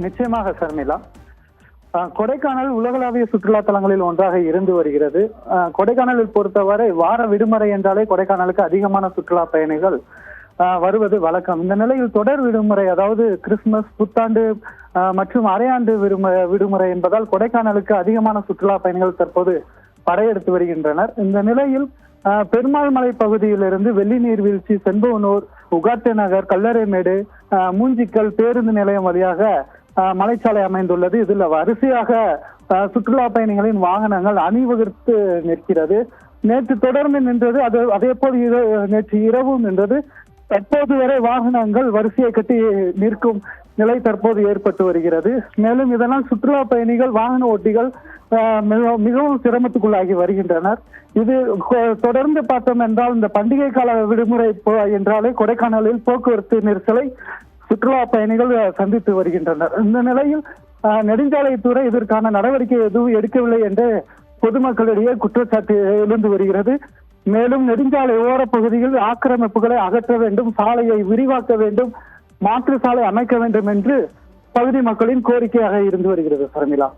நிச்சயமாக சர்மிளா. கொடைக்கானல் உலகளாவிய சுற்றுலா தலங்களில் ஒன்றாக இருந்து வருகிறது. கொடைக்கானலில் பொறுத்தவரை வார விடுமுறை என்றாலே கொடைக்கானலுக்கு அதிகமான சுற்றுலா பயணிகள் வருவது வழக்கம். இந்த நிலையில் தொடர் விடுமுறை, அதாவது கிறிஸ்துமஸ், புத்தாண்டு மற்றும் அரையாண்டு விடுமுறை என்பதால் கொடைக்கானலுக்கு அதிகமான சுற்றுலா பயணிகள் தற்போது படையெடுத்து வருகின்றனர். இந்த நிலையில் பெருமாள் மலை பகுதியிலிருந்து வெள்ளி நீர்வீழ்ச்சி, செம்பவனூர், உகாட்டை நகர், கல்லறைமேடு, மூஞ்சிக்கல் பேருந்து நிலையம் வழியாக மலைச்சாலை அமைந்துள்ளது. இதுல வரிசையாக சுற்றுலா பயணிகளின் வாகனங்கள் அணிவகுத்து நிற்கிறது. நேற்று தொடர்ந்து நின்றது, அதே போல் நேற்று இரவும் நின்றது. தற்போது வரை வாகனங்கள் வரிசையை கட்டி நிற்கும் நிலை தற்போது ஏற்பட்டு வருகிறது. மேலும் இதனால் சுற்றுலா பயணிகள், வாகன ஓட்டிகள் மிகவும் சிரமத்துக்குள்ளாகி வருகின்றனர். இது தொடர்ந்து பார்த்தோம் என்றால் இந்த பண்டிகை கால விடுமுறை என்றாலே கொடைக்கானலில் போக்குவரத்து நெரிசலை சுற்றுலா பயணிகள் சந்தித்து வருகின்றனர். இந்த நிலையில் நெடுஞ்சாலைத்துறை இதற்கான நடவடிக்கை எதுவும் எடுக்கவில்லை என்று பொதுமக்களிடையே குற்றச்சாட்டு எழுந்து வருகிறது. மேலும் நெடுஞ்சாலை ஓர பகுதியில் ஆக்கிரமிப்புகளை அகற்ற வேண்டும், சாலையை விரிவாக்க வேண்டும், மாற்று சாலை அமைக்க வேண்டும் என்று பகுதி மக்களின் கோரிக்கையாக இருந்து வருகிறது. சர்மிளா.